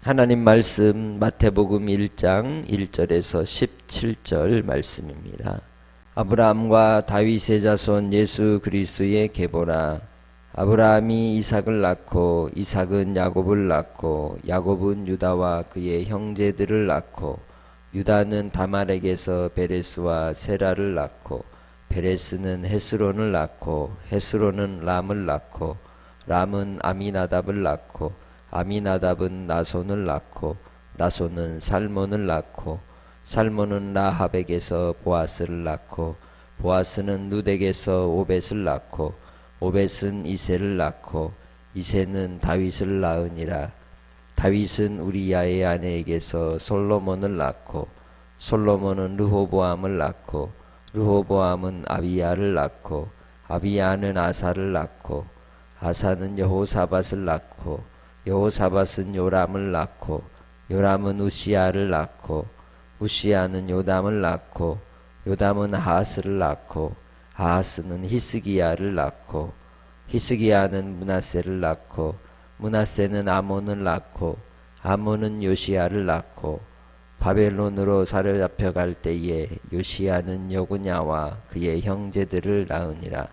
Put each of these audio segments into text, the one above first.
하나님 말씀 마태복음 1장 1절에서 17절 말씀입니다. 아브라함과 다윗의 자손 예수 그리스도의 계보라. 아브라함이 이삭을 낳고 이삭은 야곱을 낳고 야곱은 유다와 그의 형제들을 낳고 유다는 다말에게서 베레스와 세라를 낳고 베레스는 헤스론을 낳고 헤스론은 람을 낳고 람은 아미나답을 낳고 아미나답은 나손을 낳고 나손은 살몬을 낳고 살몬은 라합에게서 보아스를 낳고 보아스는 룻에게서 오벳을 낳고 오벳은 이새를 낳고 이새는 다윗을 낳으니라. 다윗은 우리야의 아내에게서 솔로몬을 낳고 솔로몬은 르호보암을 낳고 르호보암은 아비야를 낳고 아비야는 아사를 낳고 아사는 여호사밧을 낳고 여호사밧은 요람을 낳고 요람은 우시야를 낳고 우시야는 요담을 낳고 요담은 아하스를 낳고 아하스는 히스기야를 낳고 히스기야는 므낫세를 낳고 므낫세는 아몬을 낳고 아몬은 요시야를 낳고 바벨론으로 사로잡혀갈 때에 요시야는 여고냐와 그의 형제들을 낳으니라.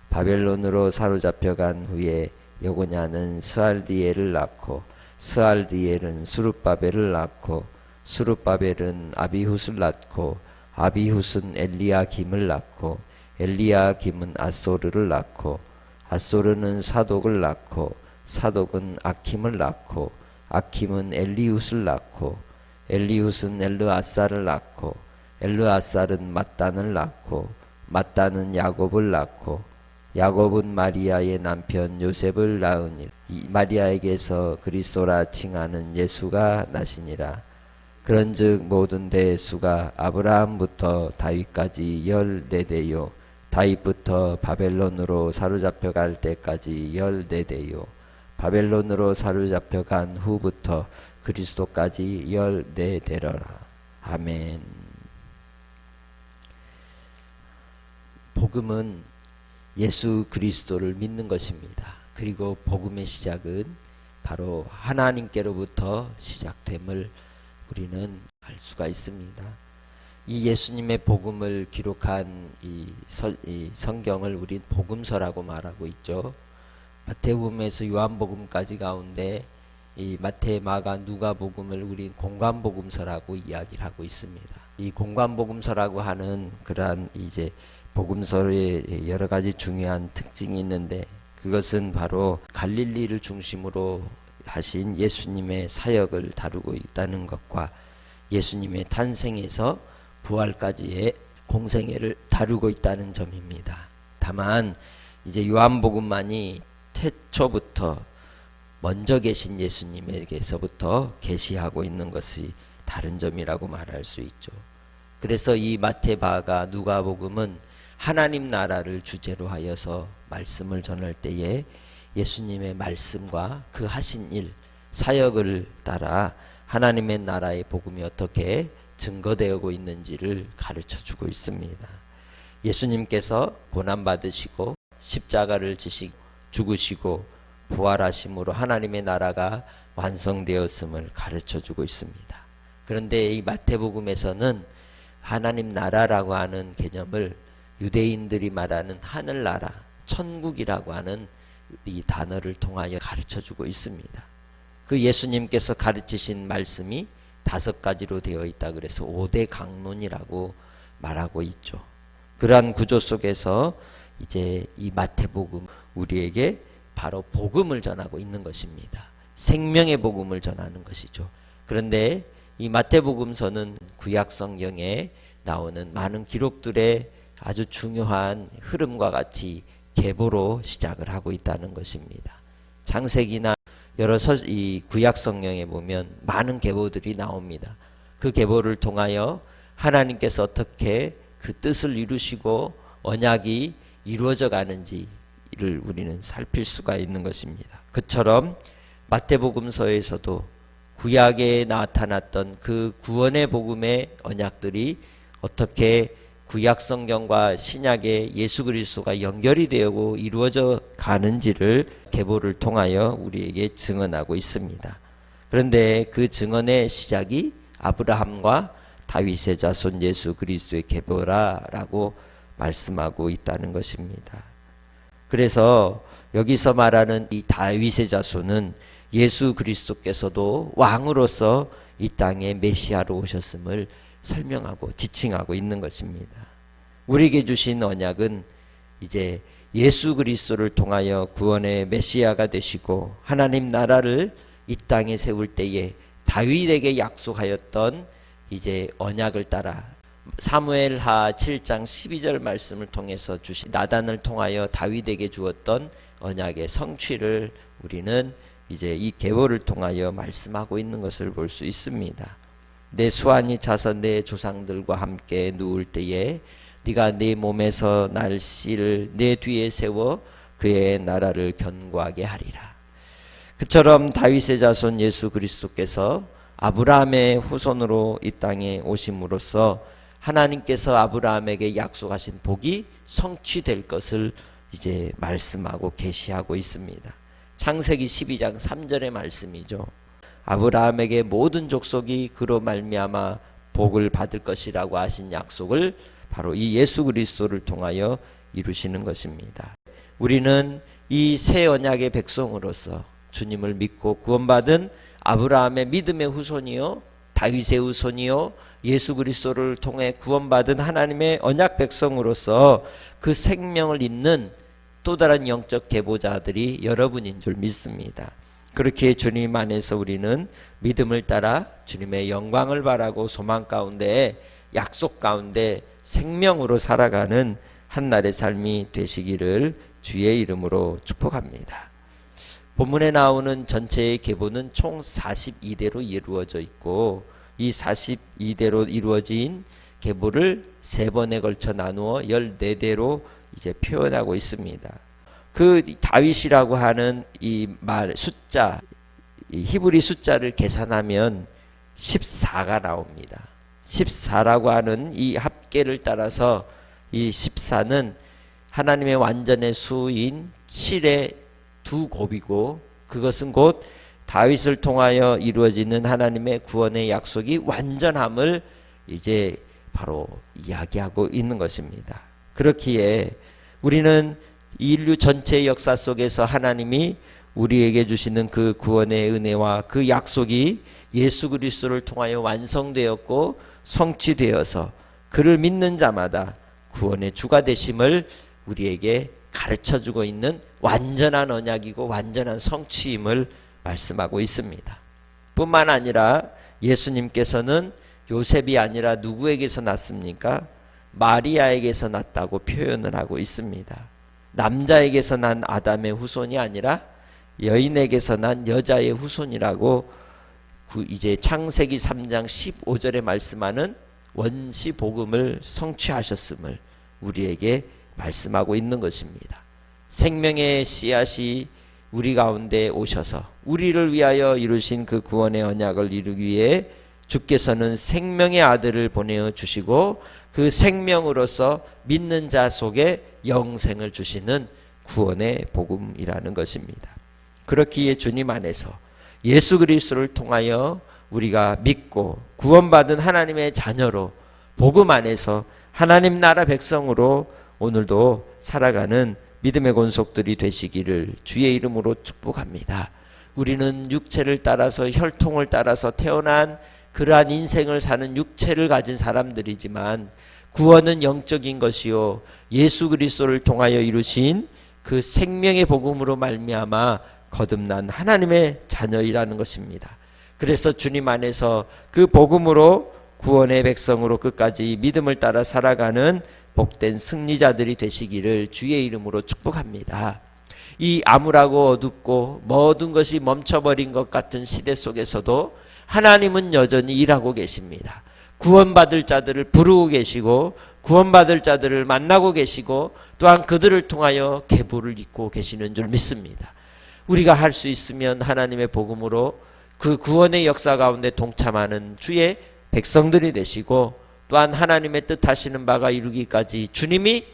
바벨론으로 사로잡혀간 후에 여고냐는 스알디엘을 낳고 스알디엘은 수룹바벨을 낳고 수룹바벨은 아비훗을 낳고 아비훗은 엘리야김을 낳고 엘리야김은 아소르를 낳고 아소르는 사독을 낳고 사독은 아킴을 낳고 아킴은 엘리훗을 낳고 엘리훗은 엘르아살을 낳고 엘르아살은 mat단을 낳고 mat단은 야곱을 낳고 야곱은 마리아의 남편 요셉을 낳으니 마리아에게서 그리스도라 칭하는 예수가 나시니라. 그런즉 모든 대수가 아브라함부터 다윗까지 14대요 다윗부터 바벨론으로 사로잡혀갈 때까지 14대요 바벨론으로 사로잡혀간 후부터 그리스도까지 14대러라. 아멘. 복음은 예수 그리스도를 믿는 것입니다. 그리고 복음의 시작은 바로 하나님께로부터 시작됨을 우리는 알 수가 있습니다. 이 예수님의 복음을 기록한 이 성경을 우린 복음서라고 말하고 있죠. 마태복음에서 요한복음까지 가운데 이 마태, 마가, 누가복음을 우린 공관복음서라고 이야기를 하고 있습니다. 이 공관복음서라고 하는 그러한 이제 복음서의 여러 가지 중요한 특징이 있는데 그것은 바로 갈릴리를 중심으로 하신 예수님의 사역을 다루고 있다는 것과 예수님의 탄생에서 부활까지의 공생애를 다루고 있다는 점입니다. 다만 이제 요한복음만이 태초부터 먼저 계신 예수님에게서부터 계시하고 있는 것이 다른 점이라고 말할 수 있죠. 그래서 이 마태, 마가, 누가복음은 하나님 나라를 주제로 하여서 말씀을 전할 때에 예수님의 말씀과 그 하신 일, 사역을 따라 하나님의 나라의 복음이 어떻게 증거되고 있는지를 가르쳐 주고 있습니다. 예수님께서 고난받으시고 십자가를 지시고 죽으시고 부활하심으로 하나님의 나라가 완성되었음을 가르쳐 주고 있습니다. 그런데 이 마태복음에서는 하나님 나라라고 하는 개념을 유대인들이 말하는 하늘나라, 천국이라고 하는 이 단어를 통하여 가르쳐 주고 있습니다. 그 예수님께서 가르치신 말씀이 5가지로 되어 있다 그래서 5대 강론이라고 말하고 있죠. 그러한 구조 속에서 이제 이 마태복음 우리에게 바로 복음을 전하고 있는 것입니다. 생명의 복음을 전하는 것이죠. 그런데 이 마태복음서는 구약 성경에 나오는 많은 기록들의 아주 중요한 흐름과 같이 계보로 시작을 하고 있다는 것입니다. 창세기나 여러 이 구약 성경에 보면 많은 계보들이 나옵니다. 그 계보를 통하여 하나님께서 어떻게 그 뜻을 이루시고 언약이 이루어져 가는지를 우리는 살필 수가 있는 것입니다. 그처럼 마태복음서에서도 구약에 나타났던 그 구원의 복음의 언약들이 어떻게 구약 성경과 신약의 예수 그리스도가 연결이 되고 이루어져 가는지를 계보를 통하여 우리에게 증언하고 있습니다. 그런데 그 증언의 시작이 아브라함과 다윗의 자손 예수 그리스도의 계보라라고 말씀하고 있다는 것입니다. 그래서 여기서 말하는 이 다윗의 자손은 예수 그리스도께서도 왕으로서 이 땅에 메시아로 오셨음을 설명하고 지칭하고 있는 것입니다. 우리에게 주신 언약은 이제 예수 그리스도를 통하여 구원의 메시아가 되시고 하나님 나라를 이 땅에 세울 때에 다윗에게 약속하였던 이제 언약을 따라 사무엘하 7장 12절 말씀을 통해서 주신 나단을 통하여 다윗에게 주었던 언약의 성취를 우리는 이제 이 계보를 통하여 말씀하고 있는 것을 볼 수 있습니다. 내 수완이 차서 내 조상들과 함께 누울 때에 네가 네 몸에서 날씨를 내 뒤에 세워 그의 나라를 견고하게 하리라. 그처럼 다윗의 자손 예수 그리스도께서 아브라함의 후손으로 이 땅에 오심으로써 하나님께서 아브라함에게 약속하신 복이 성취될 것을 이제 말씀하고 계시하고 있습니다. 창세기 12장 3절의 말씀이죠. 아브라함에게 모든 족속이 그로 말미암아 복을 받을 것이라고 하신 약속을 바로 이 예수 그리스도를 통하여 이루시는 것입니다. 우리는 이 새 언약의 백성으로서 주님을 믿고 구원받은 아브라함의 믿음의 후손이요 다윗의 후손이요 예수 그리스도를 통해 구원받은 하나님의 언약 백성으로서 그 생명을 잇는 또 다른 영적 계보자들이 여러분인 줄 믿습니다. 그렇게 주님 안에서 우리는 믿음을 따라 주님의 영광을 바라고 소망 가운데 약속 가운데 생명으로 살아가는 한날의 삶이 되시기를 주의 이름으로 축복합니다. 본문에 나오는 전체의 계보는 총 42대로 이루어져 있고 이 42대로 이루어진 계보를 3번에 걸쳐 나누어 14대로 이제 표현하고 있습니다. 그 다윗이라고 하는 이 말 숫자, 이 히브리 숫자를 계산하면 14가 나옵니다. 14라고 하는 이 합계를 따라서 이 14는 하나님의 완전의 수인 7의 두 곱이고 그것은 곧 다윗을 통하여 이루어지는 하나님의 구원의 약속이 완전함을 이제 바로 이야기하고 있는 것입니다. 그렇기에 우리는 인류 전체의 역사 속에서 하나님이 우리에게 주시는 그 구원의 은혜와 그 약속이 예수 그리스도를 통하여 완성되었고 성취되어서 그를 믿는 자마다 구원의 주가 되심을 우리에게 가르쳐주고 있는 완전한 언약이고 완전한 성취임을 말씀하고 있습니다. 뿐만 아니라 예수님께서는 요셉이 아니라 누구에게서 났습니까? 마리아에게서 났다고 표현을 하고 있습니다. 남자에게서 난 아담의 후손이 아니라 여인에게서 난 여자의 후손이라고 이제 창세기 3장 15절에 말씀하는 원시 복음을 성취하셨음을 우리에게 말씀하고 있는 것입니다. 생명의 씨앗이 우리 가운데 오셔서 우리를 위하여 이루신 그 구원의 언약을 이루기 위해 주께서는 생명의 아들을 보내어 주시고 그 생명으로서 믿는 자 속에 영생을 주시는 구원의 복음이라는 것입니다. 그렇기에 주님 안에서 예수 그리스도를 통하여 우리가 믿고 구원받은 하나님의 자녀로 복음 안에서 하나님 나라 백성으로 오늘도 살아가는 믿음의 권속들이 되시기를 주의 이름으로 축복합니다. 우리는 육체를 따라서 혈통을 따라서 태어난 그러한 인생을 사는 육체를 가진 사람들이지만 구원은 영적인 것이요 예수 그리스도를 통하여 이루신 그 생명의 복음으로 말미암아 거듭난 하나님의 자녀이라는 것입니다. 그래서 주님 안에서 그 복음으로 구원의 백성으로 끝까지 믿음을 따라 살아가는 복된 승리자들이 되시기를 주의 이름으로 축복합니다. 이 암울하고 어둡고 모든 것이 멈춰버린 것 같은 시대 속에서도 하나님은 여전히 일하고 계십니다. 구원받을 자들을 부르고 계시고 구원받을 자들을 만나고 계시고 또한 그들을 통하여 계보를 잇고 계시는 줄 믿습니다. 우리가 할 수 있으면 하나님의 복음으로 그 구원의 역사 가운데 동참하는 주의 백성들이 되시고 또한 하나님의 뜻하시는 바가 이루기까지 주님이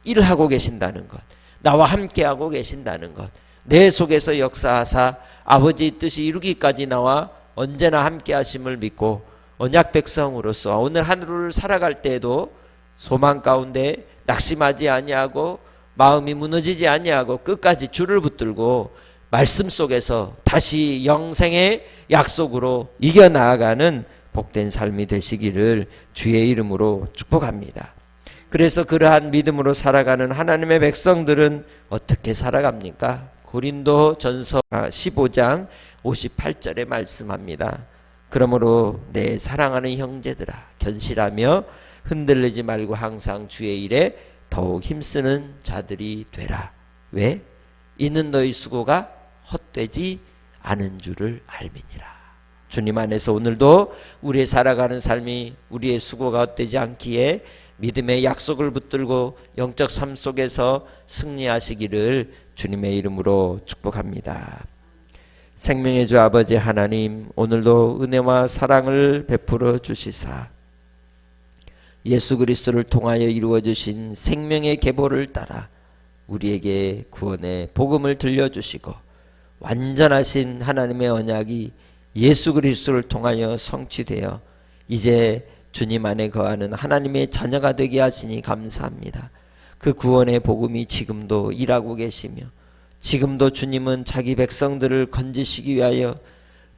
일하고 계신다는 것, 나와 함께하고 계신다는 것, 내 속에서 역사하사 아버지의 뜻이 이루기까지 나와 언제나 함께 하심을 믿고 언약 백성으로서 오늘 하루를 살아갈 때에도 소망 가운데 낙심하지 아니하고 마음이 무너지지 아니하고 끝까지 줄을 붙들고 말씀 속에서 다시 영생의 약속으로 이겨나가는 복된 삶이 되시기를 주의 이름으로 축복합니다. 그래서 그러한 믿음으로 살아가는 하나님의 백성들은 어떻게 살아갑니까? 고린도 전서 15장 58절에 말씀합니다. 그러므로 내 사랑하는 형제들아 견실하며 흔들리지 말고 항상 주의 일에 더욱 힘쓰는 자들이 되라. 왜? 이는 너희 수고가 헛되지 않은 줄을 알미니라. 주님 안에서 오늘도 우리의 살아가는 삶이 우리의 수고가 헛되지 않기에 믿음의 약속을 붙들고 영적 삶 속에서 승리하시기를 주님의 이름으로 축복합니다. 생명의 주 아버지 하나님, 오늘도 은혜와 사랑을 베풀어 주시사 예수 그리스도를 통하여 이루어 주신 생명의 계보를 따라 우리에게 구원의 복음을 들려주시고 완전하신 하나님의 언약이 예수 그리스도를 통하여 성취되어 이제 주님 안에 거하는 하나님의 자녀가 되게 하시니 감사합니다. 그 구원의 복음이 지금도 일하고 계시며 지금도 주님은 자기 백성들을 건지시기 위하여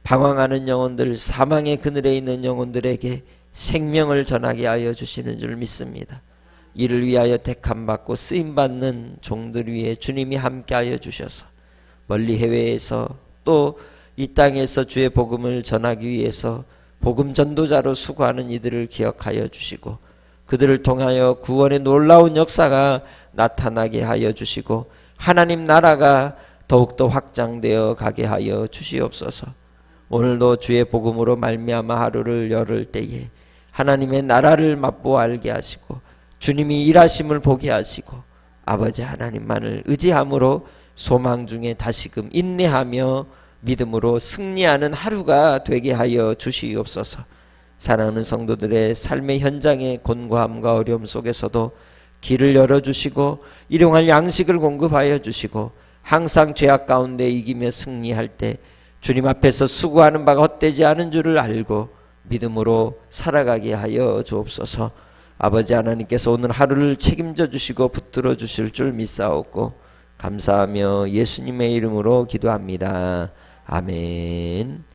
방황하는 영혼들, 사망의 그늘에 있는 영혼들에게 생명을 전하게 하여 주시는 줄 믿습니다. 이를 위하여 택함받고 쓰임받는 종들 위에 주님이 함께하여 주셔서 멀리 해외에서 또 이 땅에서 주의 복음을 전하기 위해서 복음 전도자로 수고하는 이들을 기억하여 주시고 그들을 통하여 구원의 놀라운 역사가 나타나게 하여 주시고 하나님 나라가 더욱더 확장되어 가게 하여 주시옵소서. 오늘도 주의 복음으로 말미암아 하루를 열을 때에 하나님의 나라를 맛보아 알게 하시고 주님이 일하심을 보게 하시고 아버지 하나님만을 의지함으로 소망 중에 다시금 인내하며 믿음으로 승리하는 하루가 되게 하여 주시옵소서. 사랑하는 성도들의 삶의 현장의 곤고함과 어려움 속에서도 길을 열어주시고 일용할 양식을 공급하여 주시고 항상 죄악 가운데 이기며 승리할 때 주님 앞에서 수고하는 바가 헛되지 않은 줄을 알고 믿음으로 살아가게 하여 주옵소서. 아버지 하나님께서 오늘 하루를 책임져 주시고 붙들어 주실 줄 믿사옵고 감사하며 예수님의 이름으로 기도합니다. 아멘.